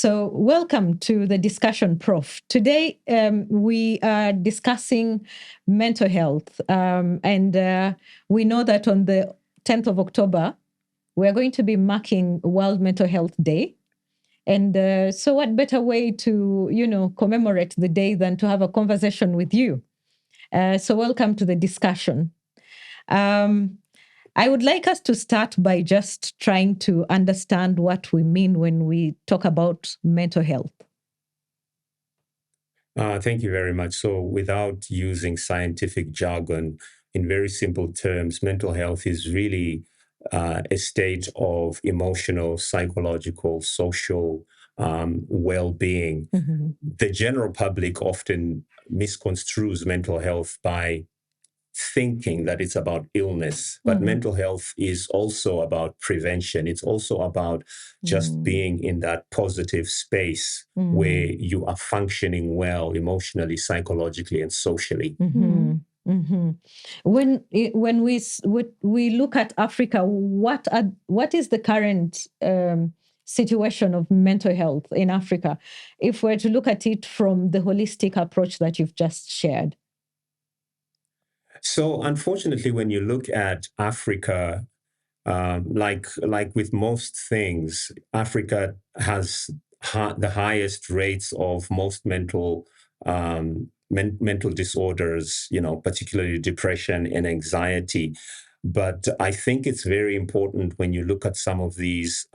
So welcome to the discussion, Prof. Today, we are discussing mental health. And we know that on the 10th of October, we're going to be marking World Mental Health Day. And so what better way to, commemorate the day than to have a conversation with you? So welcome to the discussion. I would like us to start by just trying to understand what we mean when we talk about mental health. Thank you very much. So without using scientific jargon, in very simple terms, mental health is really a state of emotional, psychological, social well-being. Mm-hmm. The general public often misconstrues mental health by thinking that it's about illness, but mental health is also about prevention. It's also about just being in that positive space where you are functioning well emotionally, psychologically, and socially. Mm-hmm. Mm-hmm. When we look at Africa, what is the current situation of mental health in Africa, if we're to look at it from the holistic approach that you've just shared? So unfortunately, when you look at Africa, like with most things, Africa has the highest rates of most mental disorders, particularly depression and anxiety. But I think it's very important when you look at some of these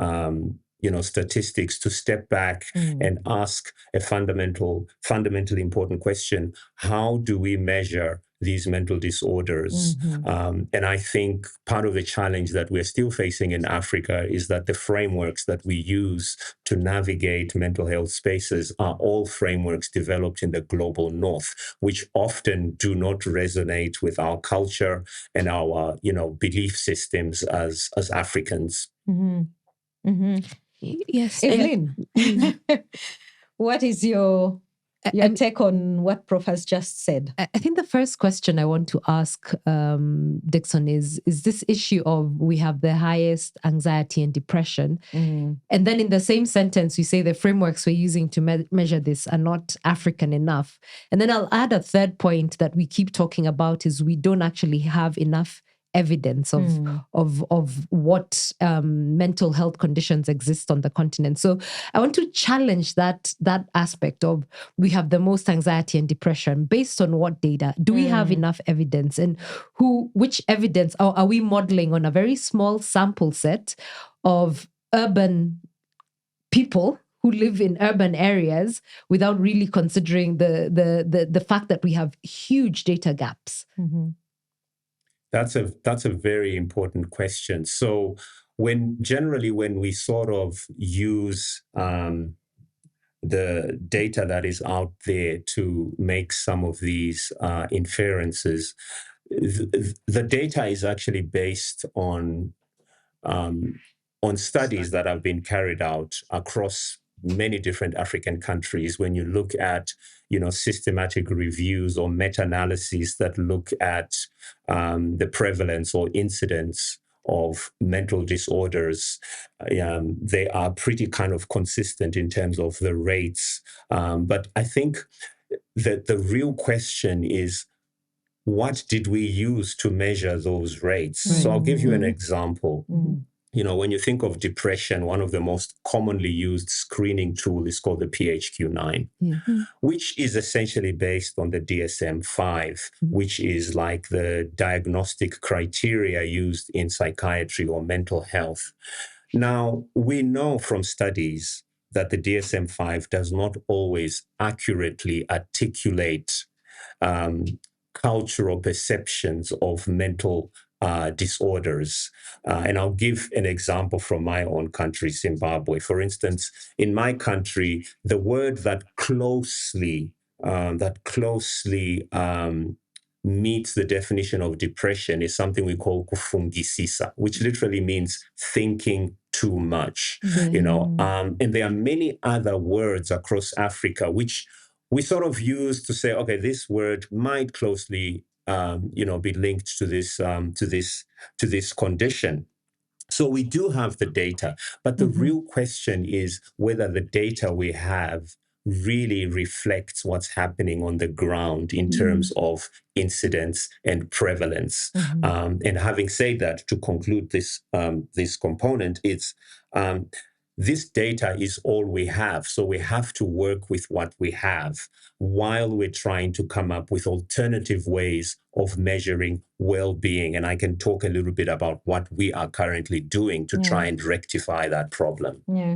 statistics to step back and ask a fundamentally important question: how do we measure these mental disorders? And I think part of the challenge that we're still facing in Africa is that the frameworks that we use to navigate mental health spaces are all frameworks developed in the global north, which often do not resonate with our culture and our, belief systems as Africans. Yes. Evelyn, what is your take on what Prof has just said? I think the first question I want to ask Dixon is this issue of we have the highest anxiety and depression. And then in the same sentence, we say the frameworks we're using to measure this are not African enough. And then I'll add a third point that we keep talking about is we don't actually have enough evidence of what mental health conditions exist on the continent. So I want to challenge that aspect of we have the most anxiety and depression. Based on what data? Do we have enough evidence? And which evidence are we modeling on a very small sample set of urban people who live in urban areas without really considering the fact that we have huge data gaps? That's a very important question. So when we sort of use the data that is out there to make some of these inferences, the data is actually based on studies that have been carried out across many different African countries. When you look at, systematic reviews or meta-analyses that look at the prevalence or incidence of mental disorders, they are pretty kind of consistent in terms of the rates. But I think that the real question is, what did we use to measure those rates? So I'll give you an example. When you think of depression, one of the most commonly used screening tools is called the PHQ-9, which is essentially based on the DSM-5, which is like the diagnostic criteria used in psychiatry or mental health. Now, we know from studies that the DSM-5 does not always accurately articulate cultural perceptions of mental disorders. And I'll give an example from my own country, Zimbabwe. For instance, in my country, the word that closely meets the definition of depression is something we call kufungisisa, which literally means thinking too much. And there are many other words across Africa which we sort of use to say, okay, this word might closely be linked to this condition. So we do have the data, but the real question is whether the data we have really reflects what's happening on the ground in terms of incidence and prevalence. And having said that, to conclude this this component, it's this data is all we have. So we have to work with what we have while we're trying to come up with alternative ways of measuring well-being. And I can talk a little bit about what we are currently doing to try and rectify that problem. Yeah.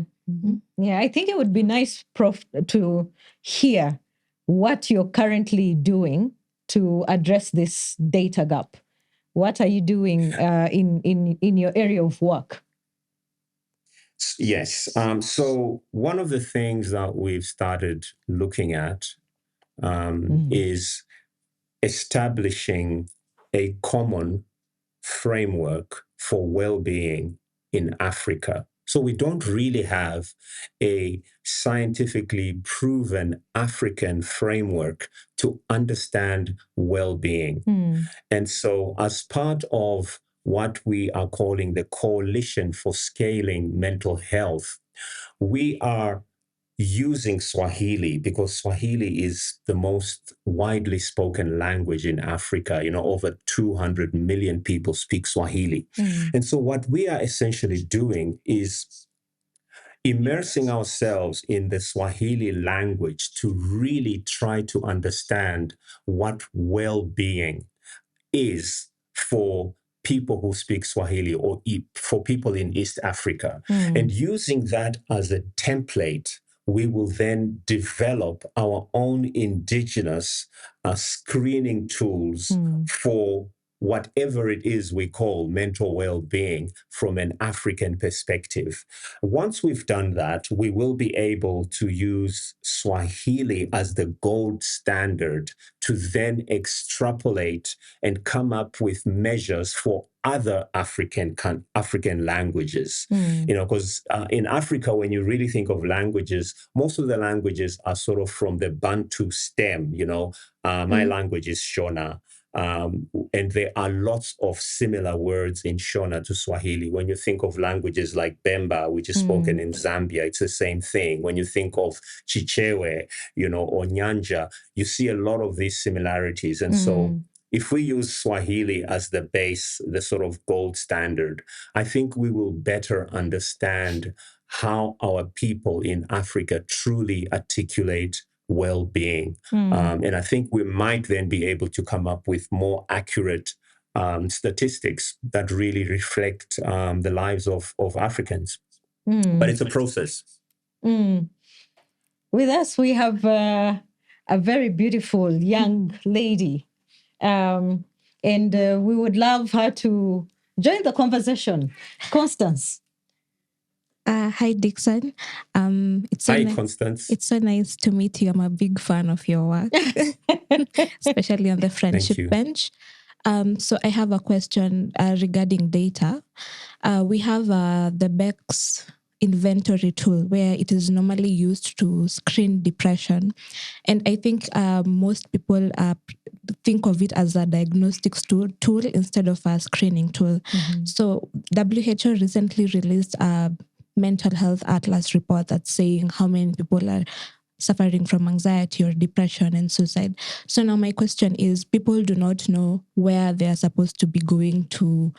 Yeah, I think it would be nice, Prof, to hear what you're currently doing to address this data gap. What are you doing in your area of work? Yes. So one of the things that we've started looking at is establishing a common framework for well-being in Africa. So we don't really have a scientifically proven African framework to understand well-being. And so as part of what we are calling the Coalition for Scaling Mental Health, we are using Swahili because Swahili is the most widely spoken language in Africa. You know, over 200 million people speak Swahili. And so what we are essentially doing is immersing ourselves in the Swahili language to really try to understand what well-being is for people who speak Swahili or for people in East Africa. And using that as a template, we will then develop our own indigenous screening tools for whatever it is we call mental well-being from an African perspective. Once we've done that, we will be able to use Swahili as the gold standard to then extrapolate and come up with measures for other African languages. You know, because in Africa, when you really think of languages, most of the languages are sort of from the Bantu stem. You know, my language is Shona. And there are lots of similar words in Shona to Swahili. When you think of languages like Bemba, which is spoken in Zambia, it's the same thing. When you think of Chichewe, you know, or Nyanja, you see a lot of these similarities. And so if we use Swahili as the base, the sort of gold standard, I think we will better understand how our people in Africa truly articulate well-being. And I think we might then be able to come up with more accurate statistics that really reflect the lives of Africans. But it's a process. With us, we have a very beautiful young lady. And we would love her to join the conversation. Constance. Hi, Dixon. Hi, Constance. It's so nice to meet you. I'm a big fan of your work, especially on the friendship bench. So I have a question regarding data. We have the Beck's inventory tool where it is normally used to screen depression. And I think most people think of it as a diagnostics tool instead of a screening tool. So WHO recently released a mental health atlas report that's saying how many people are suffering from anxiety or depression and suicide. So now my question is, people do not know where they are supposed to be going to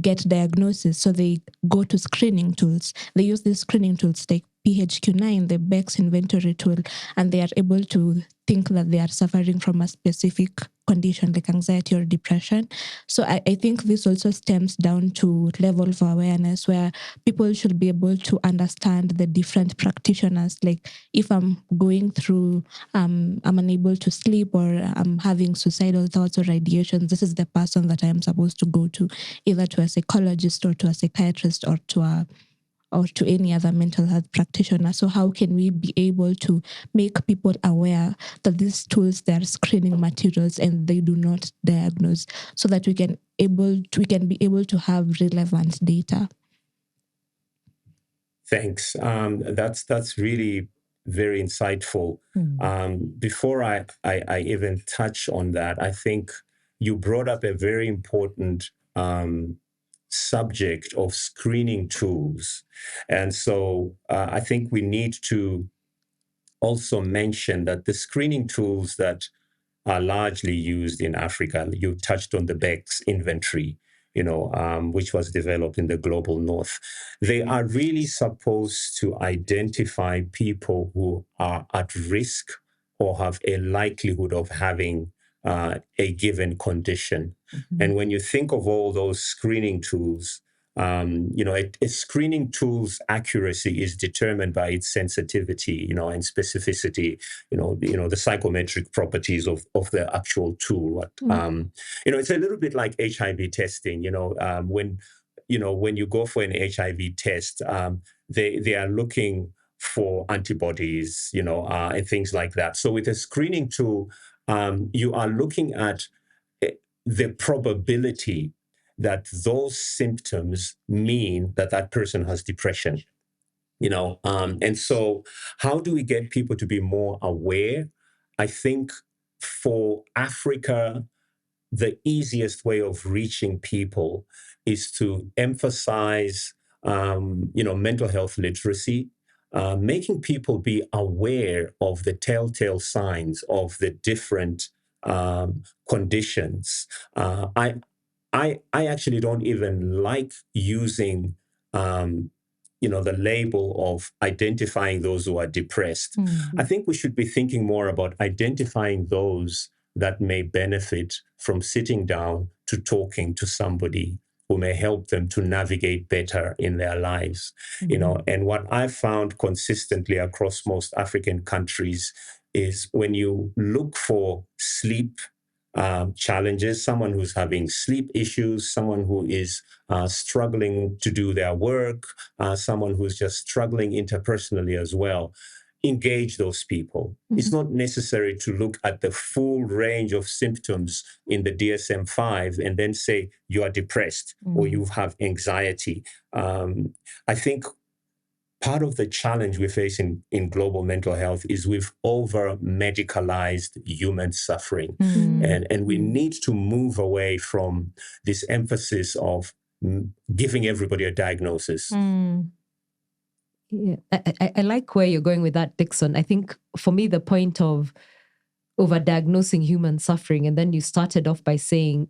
get diagnosis. So they go to screening tools. They use these screening tools like PHQ-9, the Beck's inventory tool, and they are able to think that they are suffering from a specific condition like anxiety or depression. So I think this also stems down to level of awareness where people should be able to understand the different practitioners. Like if I'm going through, I'm unable to sleep or I'm having suicidal thoughts or ideations, this is the person that I am supposed to go to, either to a psychologist or to a psychiatrist or to any other mental health practitioner. So how can we be able to make people aware that these tools, they are screening materials and they do not diagnose, so that we can be able to have relevant data? Thanks. That's really very insightful. Before I even touch on that, I think you brought up a very important subject of screening tools. And so I think we need to also mention that the screening tools that are largely used in Africa, you touched on the Beck's inventory, which was developed in the global north. They are really supposed to identify people who are at risk or have a likelihood of having a given condition. Mm-hmm. And when you think of all those screening tools, a screening tool's accuracy is determined by its sensitivity, and specificity, the psychometric properties of the actual tool. It's a little bit like HIV testing. When you go for an HIV test, they are looking for antibodies, and things like that. So with a screening tool, you are looking at the probability that those symptoms mean that person has depression, and so how do we get people to be more aware? I think for Africa, the easiest way of reaching people is to emphasize, mental health literacy, making people be aware of the telltale signs of the different conditions. I actually don't even like using, the label of identifying those who are depressed. Mm-hmm. I think we should be thinking more about identifying those that may benefit from sitting down to talking to somebody who may help them to navigate better in their lives. Mm-hmm. And what I've found consistently across most African countries is when you look for sleep challenges, someone who's having sleep issues, someone who is struggling to do their work, someone who's just struggling interpersonally as well, engage those people. Mm-hmm. It's not necessary to look at the full range of symptoms in the DSM-5 and then say you are depressed or you have anxiety. I think part of the challenge we face in global mental health is we've over-medicalized human suffering. Mm. And we need to move away from this emphasis of giving everybody a diagnosis. Mm. Yeah, I like where you're going with that, Dixon. I think for me, the point of over-diagnosing human suffering, and then you started off by saying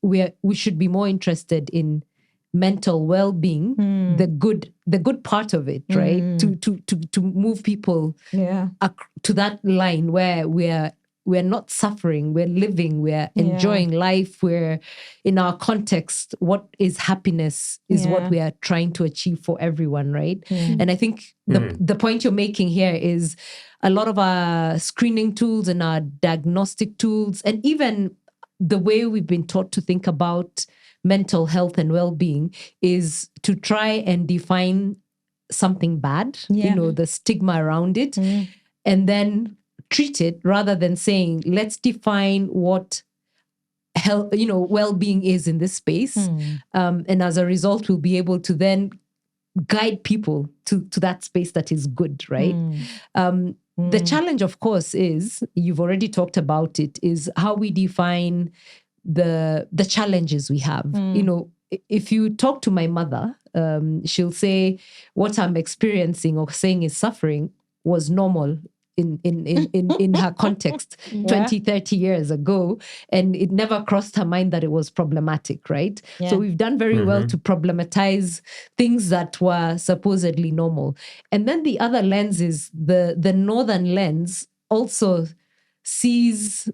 we should be more interested in mental well-being, the good part of it, right? To move people to that line where we're not suffering, we're living, we're enjoying life, we're in our context, what is happiness is what we are trying to achieve for everyone, right? And I think the point you're making here is a lot of our screening tools and our diagnostic tools, and even the way we've been taught to think about mental health and well-being is to try and define something bad, the stigma around it, and then treat it rather than saying, let's define what health, well-being is in this space. And as a result, we'll be able to then guide people to that space that is good, right? The challenge, of course, is, you've already talked about it, is how we define the challenges we have. If you talk to my mother, she'll say what I'm experiencing or saying is suffering was normal in her context 20, 30 years ago, and it never crossed her mind that it was problematic, right? So we've done very well to problematize things that were supposedly normal. And then the other lens is the northern lens also sees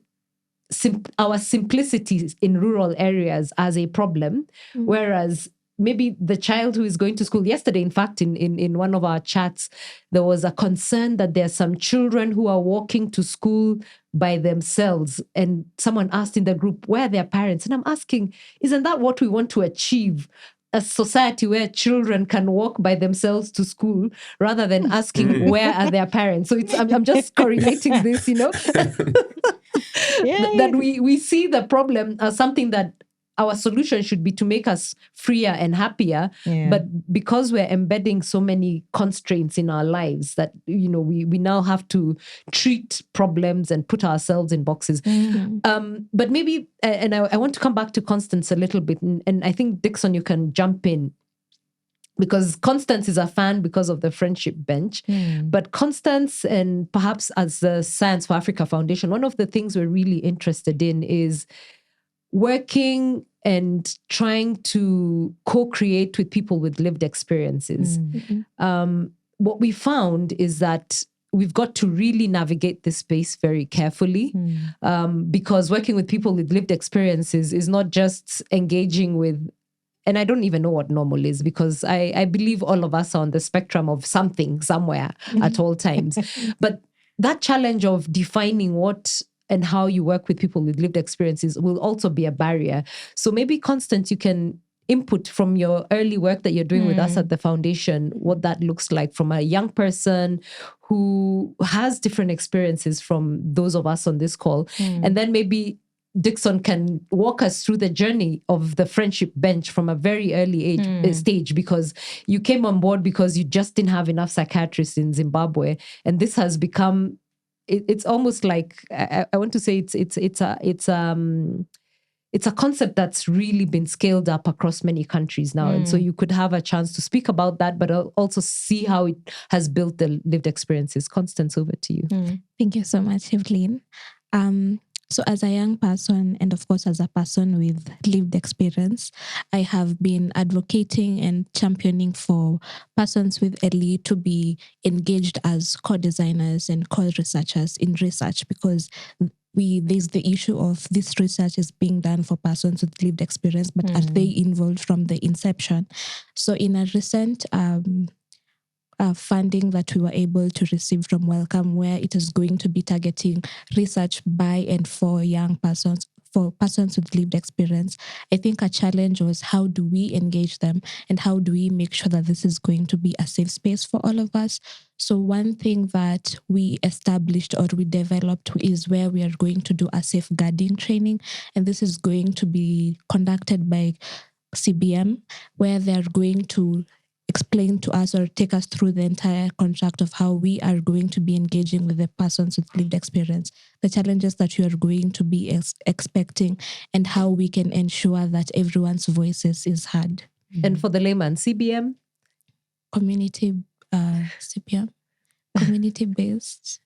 our simplicity in rural areas as a problem, whereas maybe the child who is going to school yesterday, in fact, in one of our chats, there was a concern that there are some children who are walking to school by themselves. And someone asked in the group, where are their parents? And I'm asking, isn't that what we want to achieve? A society where children can walk by themselves to school rather than asking where are their parents. So I'm just correlating this, that we see the problem as something that our solution should be to make us freer and happier. But because we're embedding so many constraints in our lives that, we now have to treat problems and put ourselves in boxes. But maybe, and I want to come back to Constance a little bit. And I think, Dixon, you can jump in. Because Constance is a fan because of the Friendship Bench. But Constance, and perhaps as the Science for Africa Foundation, one of the things we're really interested in is working and trying to co-create with people with lived experiences. What we found is that we've got to really navigate this space very carefully, because working with people with lived experiences is not just engaging with, and I don't even know what normal is, because I believe all of us are on the spectrum of something somewhere at all times. But that challenge of defining what and how you work with people with lived experiences will also be a barrier. So maybe, Constance, you can input from your early work that you're doing with us at the foundation, what that looks like from a young person who has different experiences from those of us on this call. And then maybe Dixon can walk us through the journey of the Friendship Bench from a very early stage, because you came on board because you just didn't have enough psychiatrists in Zimbabwe. And this has become, it's almost like, I want to say it's a concept that's really been scaled up across many countries now. And so you could have a chance to speak about that, but also see how it has built the lived experiences. Constance, over to you. Thank you so much, Evelyn. So as a young person, and of course as a person with lived experience, I have been advocating and championing for persons with LE to be engaged as co-designers and co-researchers in research, because there's the issue of this research is being done for persons with lived experience, but are they involved from the inception? So in a recent funding that we were able to receive from Wellcome, where it is going to be targeting research by and for young persons, for persons with lived experience, I think a challenge was, how do we engage them and how do we make sure that this is going to be a safe space for all of us? So one thing that we established or we developed is where we are going to do a safeguarding training, and this is going to be conducted by CBM, where they are going to explain to us or take us through the entire contract of how we are going to be engaging with the persons with lived experience, the challenges that you are going to be expecting, and how we can ensure that everyone's voices is heard. And for the layman, CBM? CBM, community-based.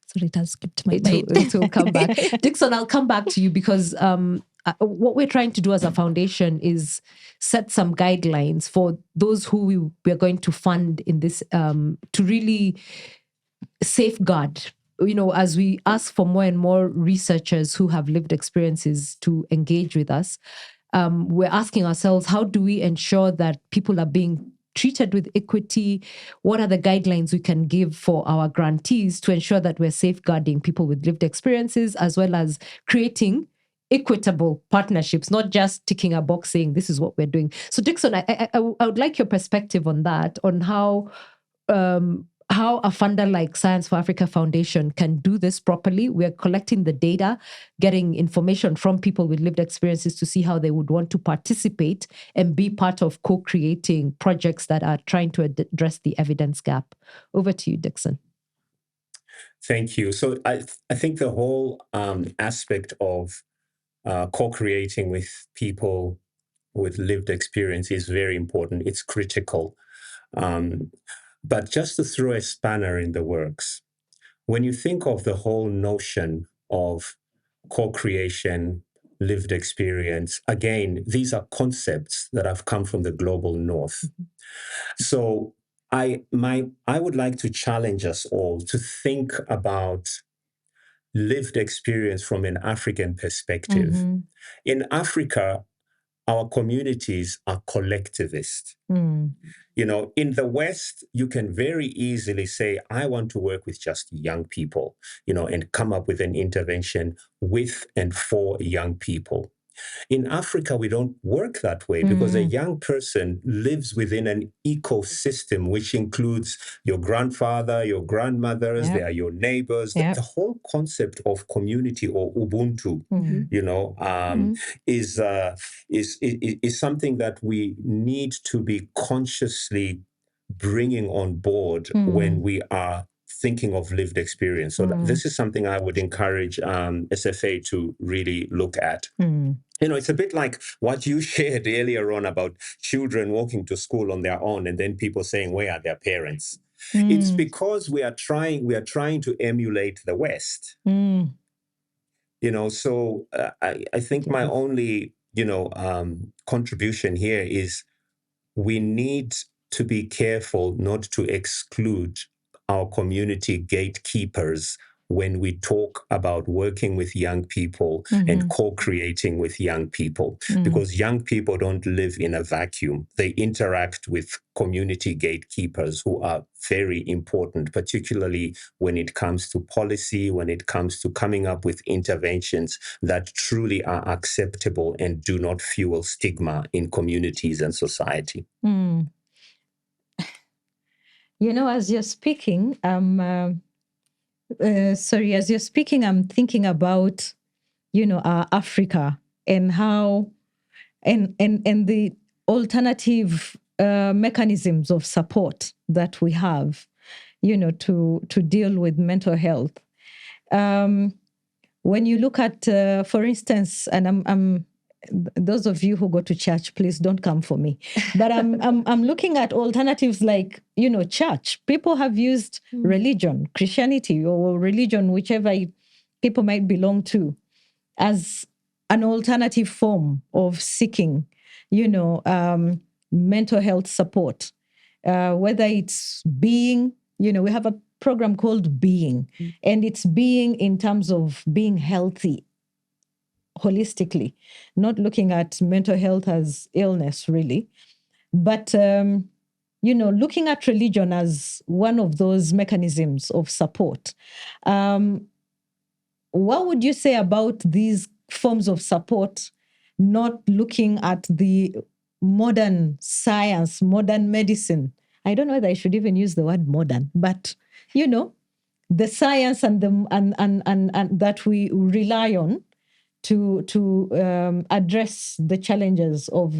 Sorry, it has skipped my mind. It will come back. Dixon, I'll come back to you, because what we're trying to do as a foundation is set some guidelines for those who we are going to fund in this, to really safeguard, as we ask for more and more researchers who have lived experiences to engage with us. We're asking ourselves, how do we ensure that people are being treated with equity? What are the guidelines we can give for our grantees to ensure that we're safeguarding people with lived experiences, as well as creating equitable partnerships, not just ticking a box saying this is what we're doing. So Dixon, I would like your perspective on that, on how a funder like Science for Africa Foundation can do this properly. We're collecting the data, getting information from people with lived experiences to see how they would want to participate and be part of co-creating projects that are trying to address the evidence gap. Over to you, Dixon. Thank you. So I think the whole aspect of co-creating with people with lived experience is very important. It's critical. But just to throw a spanner in the works, when you think of the whole notion of co-creation, lived experience, again, these are concepts that have come from the global north. So I would like to challenge us all to think about lived experience from an African perspective. In Africa, our communities are collectivist. In the West, you can very easily say, I want to work with just young people, and come up with an intervention with and for young people. In Africa, we don't work that way because a young person lives within an ecosystem, which includes your grandfather, your grandmothers, they are your neighbors. The whole concept of community or Ubuntu, is something that we need to be consciously bringing on board when we are thinking of lived experience. So this is something I would encourage SFA to really look at. It's a bit like what you shared earlier on about children walking to school on their own and then people saying, where are their parents? It's because we are trying to emulate the West. So I think my only, contribution here is we need to be careful not to exclude our community gatekeepers when we talk about working with young people and co-creating with young people, because young people don't live in a vacuum. They interact with community gatekeepers who are very important, particularly when it comes to policy, when it comes to coming up with interventions that truly are acceptable and do not fuel stigma in communities and society. As you're speaking, I'm thinking about, Africa and how, and the alternative mechanisms of support that we have, to deal with mental health. When you look at, for instance, and I'm those of you who go to church, please don't come for me. But I'm looking at alternatives like, church. People have used religion, Christianity or religion, whichever people might belong to, as an alternative form of seeking, mental health support. Whether it's being, we have a program called Being, and it's being in terms of being healthy holistically, not looking at mental health as illness, really, but, looking at religion as one of those mechanisms of support. What would you say about these forms of support, not looking at the modern science, modern medicine? I don't know whether I should even use the word modern, but, the science and that we rely on to address the challenges of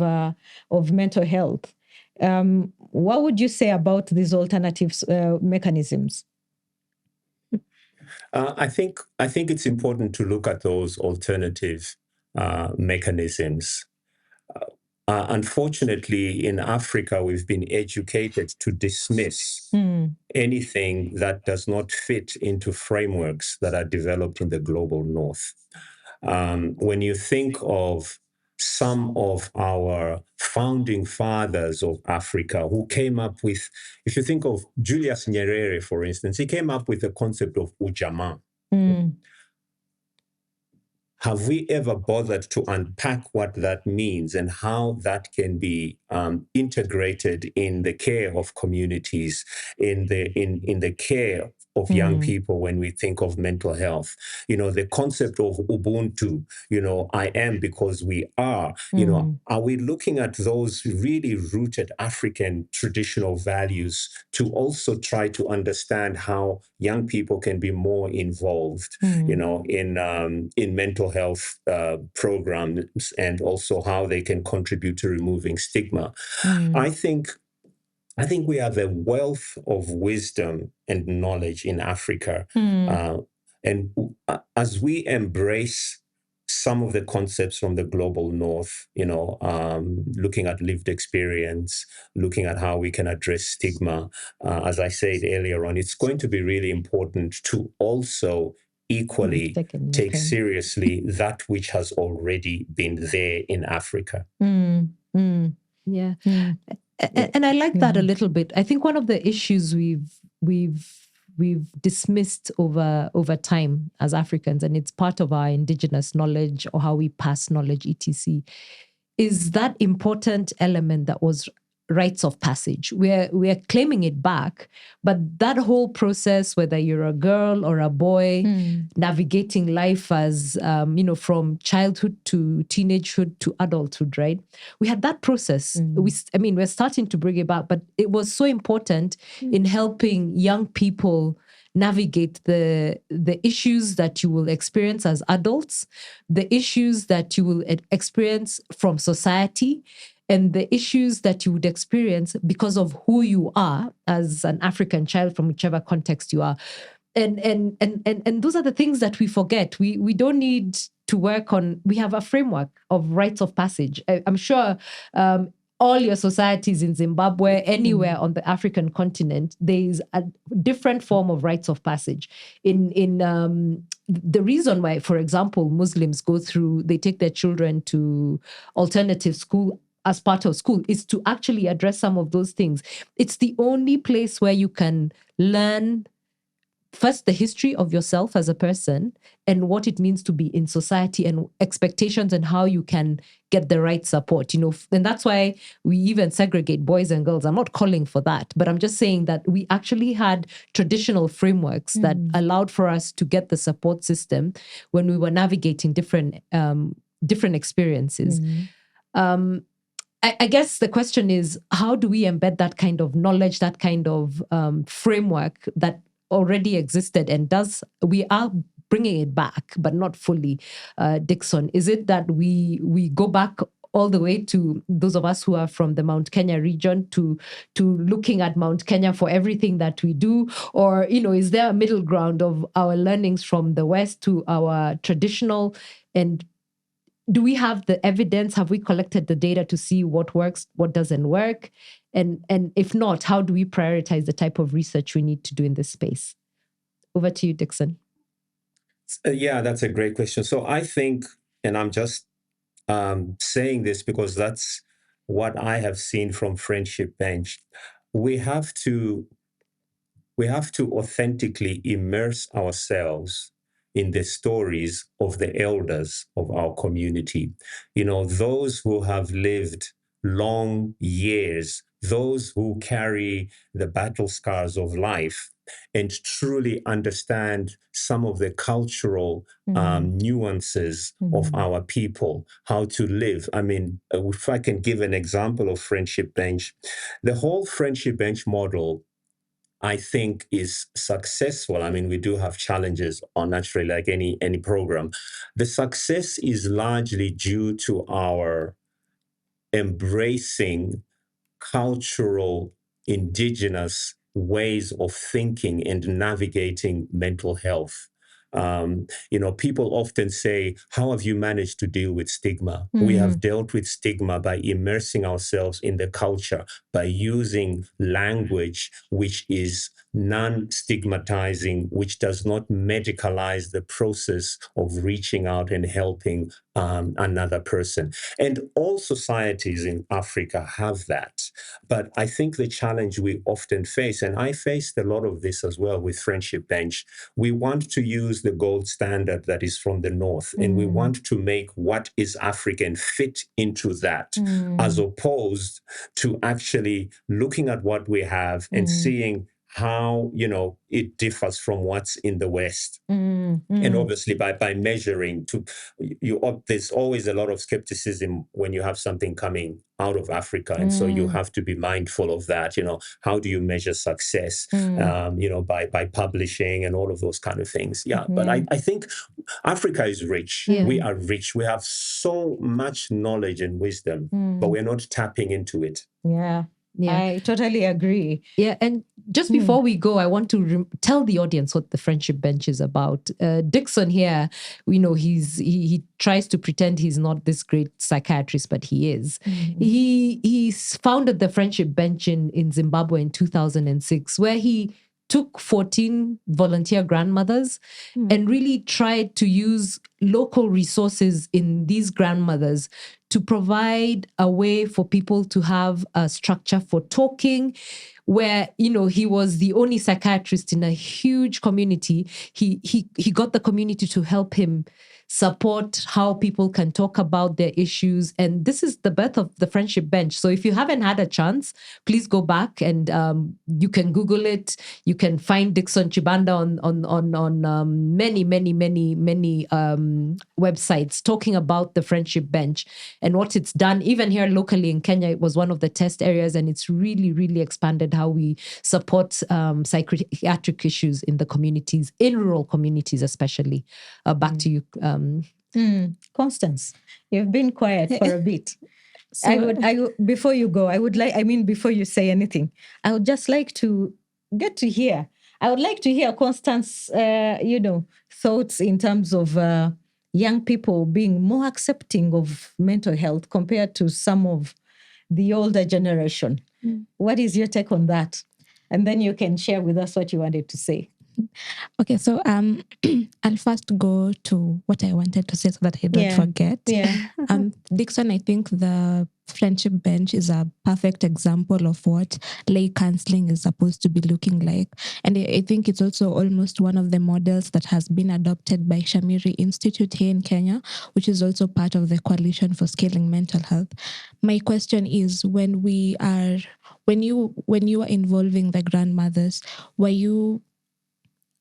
mental health. What would you say about these alternative mechanisms? I think it's important to look at those alternative mechanisms. Unfortunately, in Africa, we've been educated to dismiss anything that does not fit into frameworks that are developed in the global north. When you think of some of our founding fathers of Africa who came up with, if you think of Julius Nyerere, for instance, he came up with the concept of ujamaa. Have we ever bothered to unpack what that means and how that can be integrated in the care of communities, in the care of young people when we think of mental health? The concept of Ubuntu, I am because we are, are we looking at those really rooted African traditional values to also try to understand how young people can be more involved, in mental health programs, and also how they can contribute to removing stigma? I think we have a wealth of wisdom and knowledge in Africa. And as we embrace some of the concepts from the global north, looking at lived experience, looking at how we can address stigma, as I said earlier on, it's going to be really important to also equally take seriously that which has already been there in Africa. Yeah. And I like that a little bit. I think one of the issues we've dismissed over time as Africans, and it's part of our indigenous knowledge or how we pass knowledge, etc., is that important element that was rites of passage. We're claiming it back, but that whole process, whether you're a girl or a boy, navigating life as, from childhood to teenagehood to adulthood, right? We had that process. We're starting to bring it back, but it was so important in helping young people navigate the issues that you will experience as adults, the issues that you will experience from society, and the issues that you would experience because of who you are as an African child from whichever context you are. And those are the things that we forget. We don't need to work on. We have a framework of rites of passage. I'm sure all your societies in Zimbabwe, anywhere on the African continent, there is a different form of rites of passage. In the reason why, for example, Muslims they take their children to alternative school as part of school is to actually address some of those things. It's the only place where you can learn first the history of yourself as a person and what it means to be in society and expectations and how you can get the right support, and that's why we even segregate boys and girls. I'm not calling for that, but I'm just saying that we actually had traditional frameworks that allowed for us to get the support system when we were navigating different experiences. I guess the question is, how do we embed that kind of knowledge, that kind of framework that already existed, and we are bringing it back, but not fully. Dixon, is it that we go back all the way to those of us who are from the Mount Kenya region to looking at Mount Kenya for everything that we do? Or, is there a middle ground of our learnings from the West to our traditional? And do we have the evidence? Have we collected the data to see what works, what doesn't work? And if not, how do we prioritize the type of research we need to do in this space? Over to you, Dixon. Yeah, that's a great question. So I think, and I'm just saying this because that's what I have seen from Friendship Bench, we have to authentically immerse ourselves in the stories of the elders of our community. Those who have lived long years, those who carry the battle scars of life and truly understand some of the cultural nuances of our people, how to live. I mean, if I can give an example of Friendship Bench, the whole Friendship Bench model, I think, is successful. I mean, we do have challenges on naturally like any program. The success is largely due to our embracing cultural, indigenous ways of thinking and navigating mental health. People often say, how have you managed to deal with stigma? We have dealt with stigma by immersing ourselves in the culture, by using language which is non-stigmatizing, which does not medicalize the process of reaching out and helping another person. And all societies in Africa have that. But I think the challenge we often face, and I faced a lot of this as well with Friendship Bench, we want to use the gold standard that is from the North, and we want to make what is African fit into that, as opposed to actually looking at what we have and seeing how, it differs from what's in the West. And obviously by measuring there's always a lot of skepticism when you have something coming out of Africa. And so you have to be mindful of that. How do you measure success, by publishing and all of those kind of things. Yeah. But I think Africa is rich. Yeah. We are rich. We have so much knowledge and wisdom, but we're not tapping into it. Yeah. Yeah, I totally agree. Yeah, and just before we go, I want to tell the audience what the Friendship Bench is about. Dixon here, he tries to pretend he's not this great psychiatrist, but he is. He's founded the Friendship Bench in Zimbabwe in 2006, where he took 14 volunteer grandmothers and really tried to use local resources in these grandmothers to provide a way for people to have a structure for talking, where, he was the only psychiatrist in a huge community. He got the community to help him support how people can talk about their issues. And this is the birth of the Friendship Bench. So if you haven't had a chance, please go back and you can Google it. You can find Dixon Chibanda on many websites talking about the Friendship Bench and what it's done. Even here locally in Kenya, it was one of the test areas, and it's really, really expanded how we support psychiatric issues in the communities, in rural communities especially. Back to you, Constance. You've been quiet for a bit. So, I would before you go, before you say anything, I would just like to get to hear. I would like to hear Constance, thoughts in terms of young people being more accepting of mental health compared to some of the older generation. What is your take on that? And then you can share with us what you wanted to say. Okay, so I'll first go to what I wanted to say so that I don't forget. Yeah. Dixon, I think the Friendship Bench is a perfect example of what lay counseling is supposed to be looking like. And I think it's also almost one of the models that has been adopted by Shamiri Institute here in Kenya, which is also part of the Coalition for Scaling Mental Health. My question is, when you were involving the grandmothers,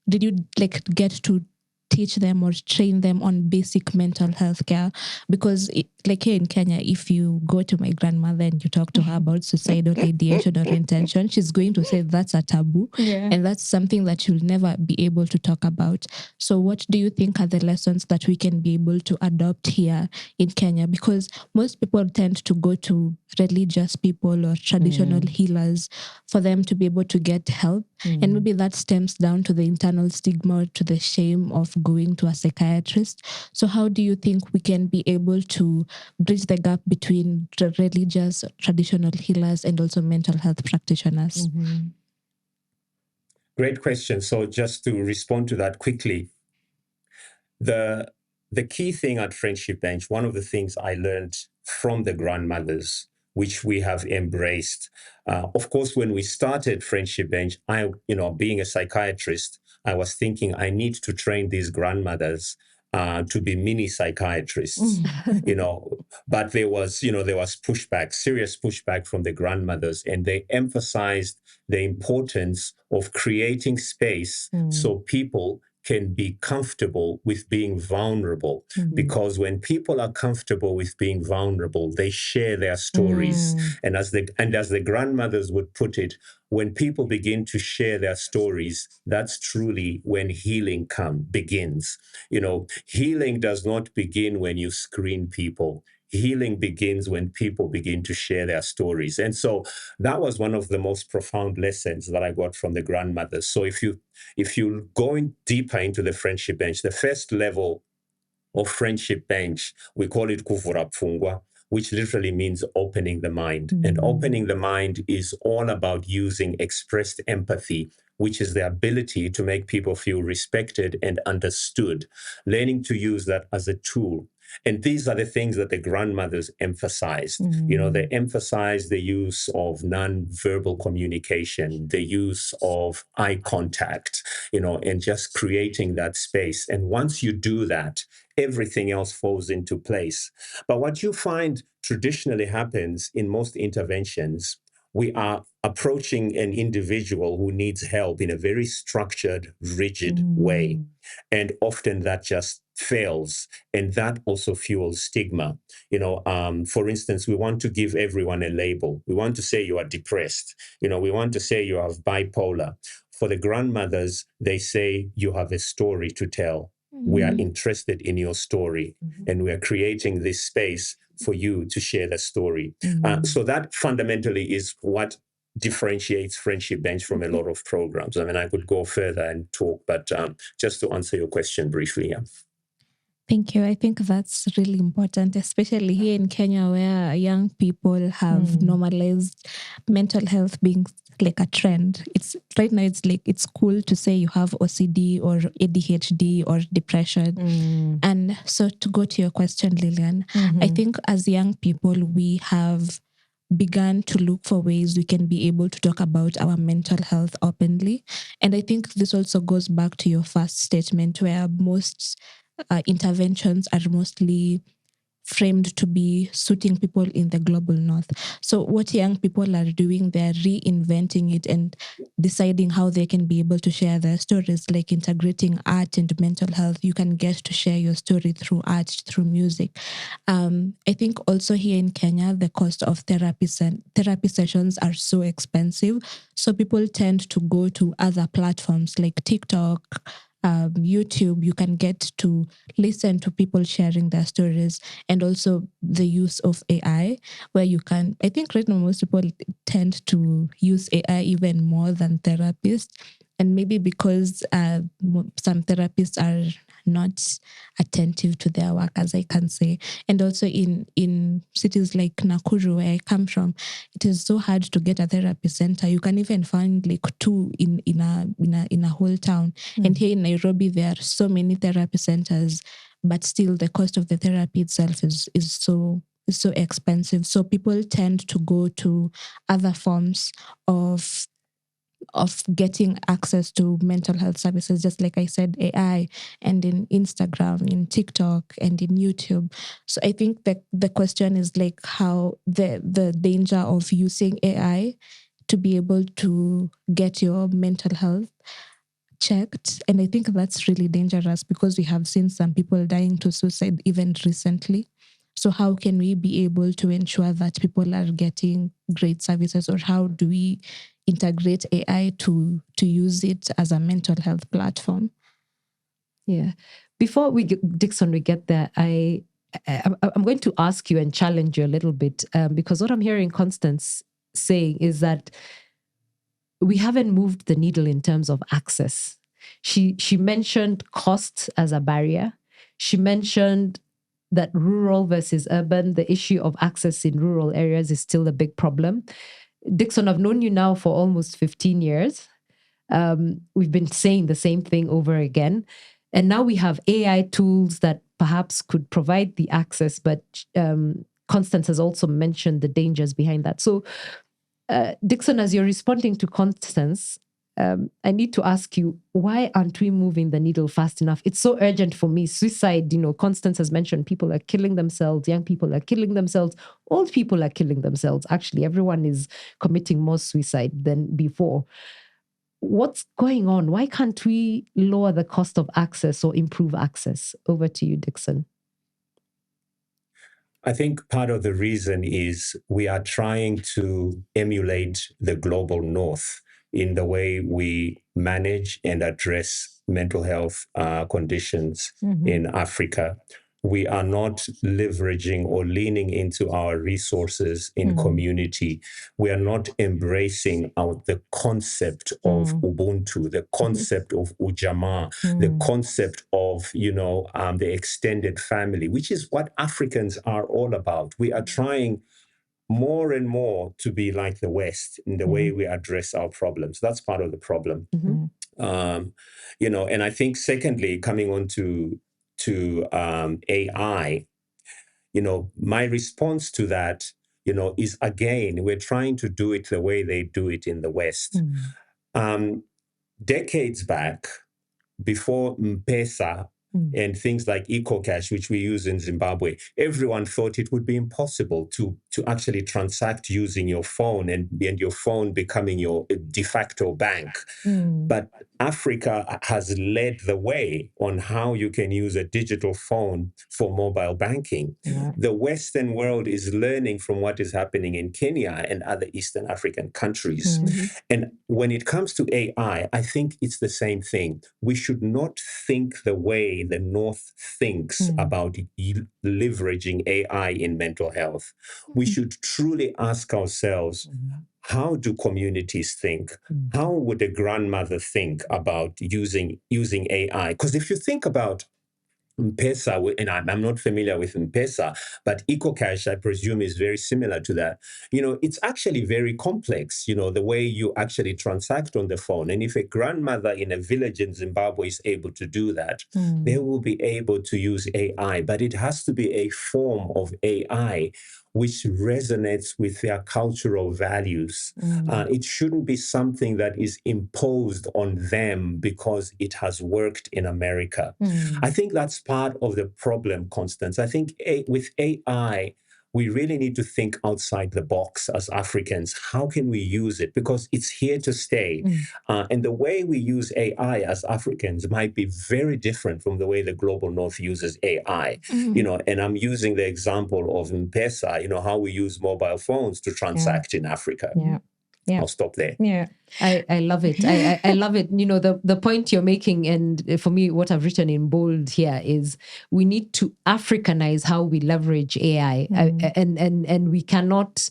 did you get to teach them or train them on basic mental health care? Because here in Kenya, if you go to my grandmother and you talk to her about suicidal ideation or intention, she's going to say that's a taboo. Yeah. And that's something that you'll never be able to talk about. So what do you think are the lessons that we can be able to adopt here in Kenya? Because most people tend to go to religious people or traditional healers for them to be able to get help. And maybe that stems down to the internal stigma, to the shame of going to a psychiatrist. So how do you think we can be able to bridge the gap between the religious, traditional healers and also mental health practitioners? Great question. So just to respond to that quickly, the key thing at Friendship Bench, one of the things I learned from the grandmothers, which we have embraced. Of course, when we started Friendship Bench, being a psychiatrist, I was thinking I need to train these grandmothers to be mini psychiatrists, but there was pushback, serious pushback from the grandmothers, and they emphasized the importance of creating space so people can be comfortable with being vulnerable, because when people are comfortable with being vulnerable, they share their stories. And as the grandmothers would put it, when people begin to share their stories, that's truly when healing begins. Healing does not begin when you screen people. Healing begins when people begin to share their stories. And so that was one of the most profound lessons that I got from the grandmothers. So if you're going deeper into the Friendship Bench, the first level of Friendship Bench, we call it Kuvura Pfungwa, which literally means opening the mind. And opening the mind is all about using expressed empathy, which is the ability to make people feel respected and understood, learning to use that as a tool. And these are the things that the grandmothers emphasized. They emphasized the use of non-verbal communication, the use of eye contact, and just creating that space. And once you do that, everything else falls into place. But what you find traditionally happens in most interventions, we are approaching an individual who needs help in a very structured, rigid way. And often that just fails. And that also fuels stigma. For instance, we want to give everyone a label. We want to say you are depressed. We want to say you have bipolar. For the grandmothers, they say you have a story to tell. We are interested in your story, and we are creating this space for you to share the story. So that fundamentally is what differentiates Friendship Bench from a lot of programs. I mean, I could go further and talk, but just to answer your question briefly. Thank you. I think that's really important, especially here in Kenya, where young people have normalized mental health being like a trend. It's right now, it's like it's cool to say you have OCD or ADHD or depression. And so to go to your question, Lillian, I think as young people, we have begun to look for ways we can be able to talk about our mental health openly. And I think this also goes back to your first statement, where most interventions are mostly framed to be suiting people in the global north. So what young people are doing, they're reinventing it and deciding how they can be able to share their stories, like integrating art and mental health. You can get to share your story through art, through music. I think also here in Kenya, the cost of therapy sessions are so expensive. So people tend to go to other platforms like TikTok, YouTube. You can get to listen to people sharing their stories, and also the use of AI, where you can, I think right now most people tend to use AI even more than therapists. And maybe because some therapists are not attentive to their work, as I can say. And also in cities like Nakuru, where I come from, it is so hard to get a therapy center. You can even find like 2 in a whole town. And here in Nairobi, there are so many therapy centers, but still the cost of the therapy itself is so expensive. So people tend to go to other forms of getting access to mental health services, just like I said, AI, and in Instagram, in TikTok, and in YouTube. So I think that the question is like how the danger of using AI to be able to get your mental health checked. And I think that's really dangerous, because we have seen some people dying to suicide even recently. So how can we be able to ensure that people are getting great services, or how do we integrate AI to use it as a mental health platform? Yeah. Before we Dixon, we get there, I'm going to ask you and challenge you a little bit, because what I'm hearing Constance saying is that we haven't moved the needle in terms of access. She mentioned cost as a barrier. She mentioned that rural versus urban, the issue of access in rural areas is still a big problem. Dixon, I've known you now for almost 15 years. We've been saying the same thing over again. And now we have AI tools that perhaps could provide the access, but Constance has also mentioned the dangers behind that. So Dixon, as you're responding to Constance, I need to ask you, why aren't we moving the needle fast enough? It's so urgent for me. Suicide, Constance has mentioned people are killing themselves, young people are killing themselves, old people are killing themselves. Actually, everyone is committing more suicide than before. What's going on? Why can't we lower the cost of access or improve access? Over to you, Dixon. I think part of the reason is we are trying to emulate the global north in the way we manage and address mental health conditions in Africa. We are not leveraging or leaning into our resources in community. We are not embracing the concept of Ubuntu, the concept of Ujamaa, the concept of, the extended family, which is what Africans are all about. We are trying more and more to be like the West in the way we address our problems. That's part of the problem. And I think secondly, coming on to AI, my response to that, is again, we're trying to do it the way they do it in the West. Decades back, before M-Pesa and things like EcoCash, which we use in Zimbabwe, everyone thought it would be impossible to actually transact using your phone and your phone becoming your de facto bank. But Africa has led the way on how you can use a digital phone for mobile banking. The Western world is learning from what is happening in Kenya and other Eastern African countries. And when it comes to AI, I think it's the same thing. We should not think the way the North thinks about leveraging AI in mental health. We should truly ask ourselves, how do communities think? How would a grandmother think about using AI? Because if you think about M-Pesa, and I'm not familiar with M-Pesa, but EcoCash, I presume, is very similar to that. It's actually very complex, the way you actually transact on the phone. And if a grandmother in a village in Zimbabwe is able to do that, they will be able to use AI, but it has to be a form of AI which resonates with their cultural values. It shouldn't be something that is imposed on them because it has worked in America. I think that's part of the problem, Constance. I think with AI, we really need to think outside the box as Africans. How can we use it? Because it's here to stay. And the way we use AI as Africans might be very different from the way the global North uses AI. And I'm using the example of M-Pesa, how we use mobile phones to transact in Africa. I'll stop there. I love it. I love it. The point you're making, and for me, what I've written in bold here is we need to Africanize how we leverage AI, and we cannot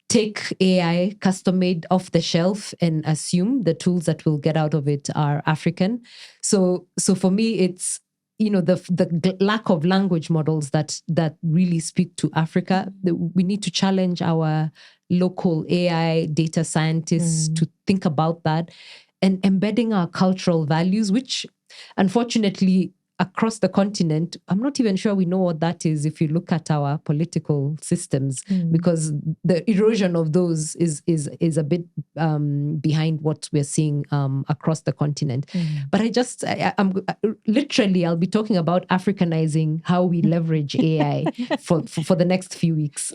take AI custom-made off the shelf and assume the tools that we'll get out of it are African. So for me, it's the lack of language models that really speak to Africa. We need to challenge our local AI data scientists to think about that and embedding our cultural values, which unfortunately across the continent, I'm not even sure we know what that is if you look at our political systems, because the erosion of those is a bit behind what we're seeing across the continent. But I'm literally, I'll be talking about Africanizing how we leverage AI for the next few weeks.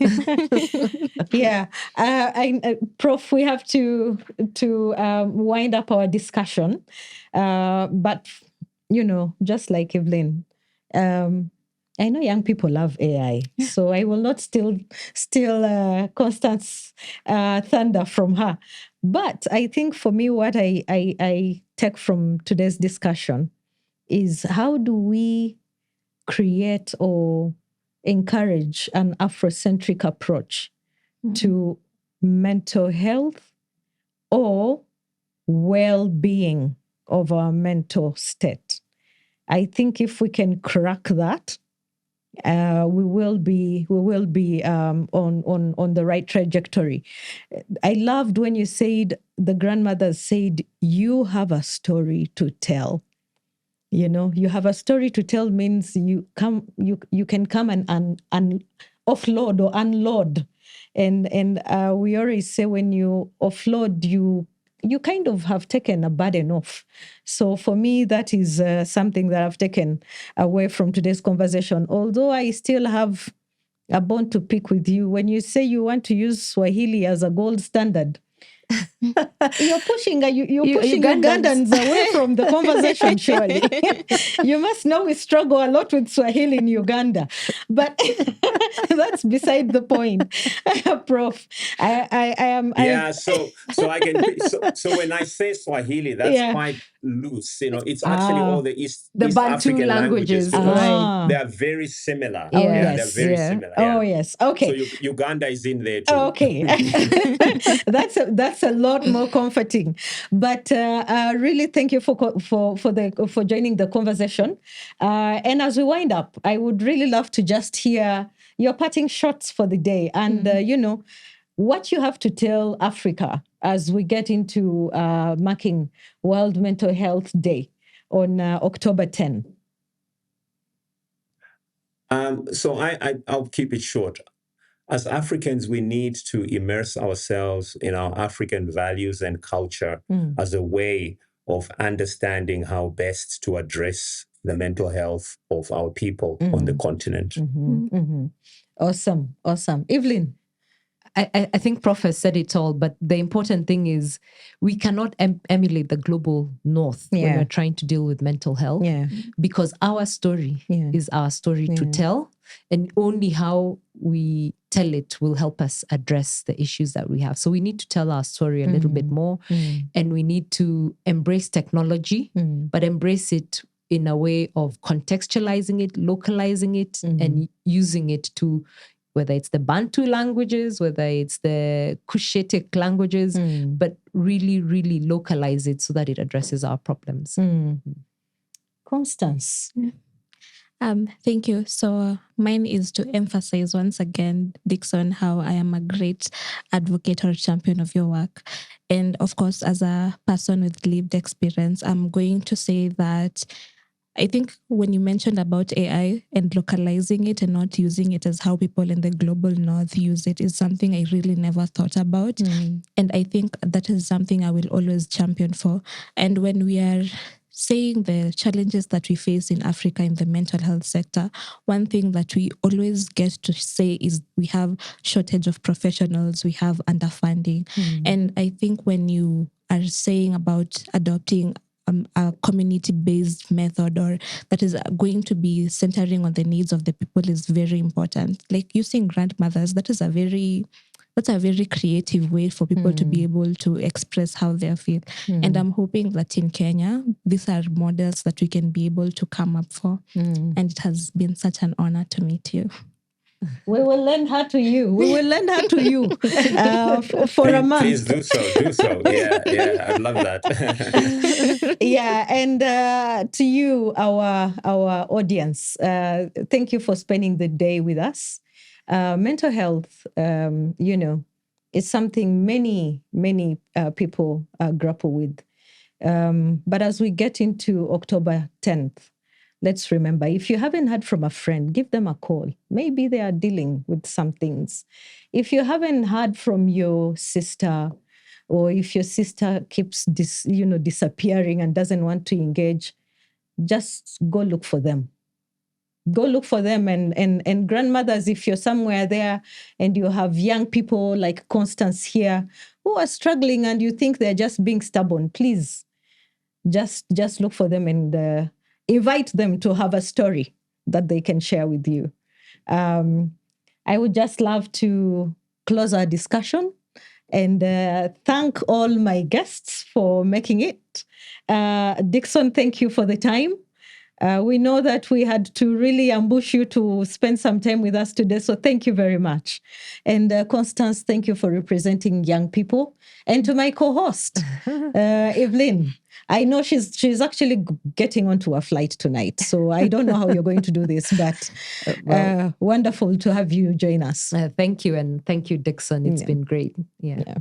Prof, we have to wind up our discussion, but just like Evelyn, I know young people love AI, so I will not steal Constance thunder from her. But I think for me, what I take from today's discussion is how do we create or encourage an Afrocentric approach to mental health or well-being of our mental state. I think if we can crack that, we will be on the right trajectory. I loved when you said, the grandmother said, you have a story to tell. You have a story to tell means you can come and offload or unload. And we always say when you offload, you kind of have taken a burden off. So for me, that is something that I've taken away from today's conversation. Although I still have a bone to pick with you. When you say you want to use Swahili as a gold standard, you're pushing Ugandans away from the conversation, surely. You must know we struggle a lot with Swahili in Uganda. But that's beside the point. Prof, I am... So I can... So when I say Swahili, that's quite loose. It's actually all the East African languages. They are very similar. They're very similar. Oh, yes. Okay. So Uganda is in there too. Okay. That's a lot more comforting. But really, thank you for joining the conversation. And as we wind up, I would really love to just hear your parting shots for the day, and what you have to tell Africa as we get into marking World Mental Health Day on October 10. So I'll keep it short. As Africans, we need to immerse ourselves in our African values and culture as a way of understanding how best to address the mental health of our people on the continent. Awesome. Evelyn? I think Prof has said it all, but the important thing is we cannot emulate the global North when we're trying to deal with mental health, because our story is our story to tell, and only how we tell it will help us address the issues that we have. So we need to tell our story a little bit more, and we need to embrace technology, but embrace it in a way of contextualizing it, localizing it, and using it to, whether it's the Bantu languages, whether it's the Cushitic languages, but really, really localize it so that it addresses our problems. Constance? Thank you. So mine is to emphasize once again, Dixon, how I am a great advocate or champion of your work. And of course, as a person with lived experience, I'm going to say that I think when you mentioned about AI and localizing it and not using it as how people in the global north use it is something I really never thought about. And I think that is something I will always champion for. And when we are saying the challenges that we face in Africa in the mental health sector, one thing that we always get to say is we have shortage of professionals, we have underfunding. And I think when you are saying about adopting a community-based method or that is going to be centering on the needs of the people is very important. Like using grandmothers, that's a very creative way for people to be able to express how they feel. And I'm hoping that in Kenya, these are models that we can be able to come up for. And it has been such an honor to meet you. We will lend her to you. We will lend her to you for a month. Please do so. Yeah, I'd love that. Yeah, and to you, our audience, thank you for spending the day with us. Mental health, is something many people grapple with. But as we get into October 10th, let's remember, if you haven't heard from a friend, give them a call. Maybe they are dealing with some things. If you haven't heard from your sister, or if your sister keeps disappearing and doesn't want to engage, just go look for them. Go look for them. And grandmothers, if you're somewhere there and you have young people like Constance here who are struggling and you think they're just being stubborn, please just look for them and invite them to have a story that they can share with you. I would just love to close our discussion and thank all my guests for making it. Dixon, thank you for the time. We know that we had to really ambush you to spend some time with us today, so thank you very much. And Constance, thank you for representing young people. And to my co-host, Evelyn, I know she's actually getting onto a flight tonight, so I don't know how you're going to do this, but wonderful to have you join us. Thank you, and thank you, Dixon. It's been great. Yeah.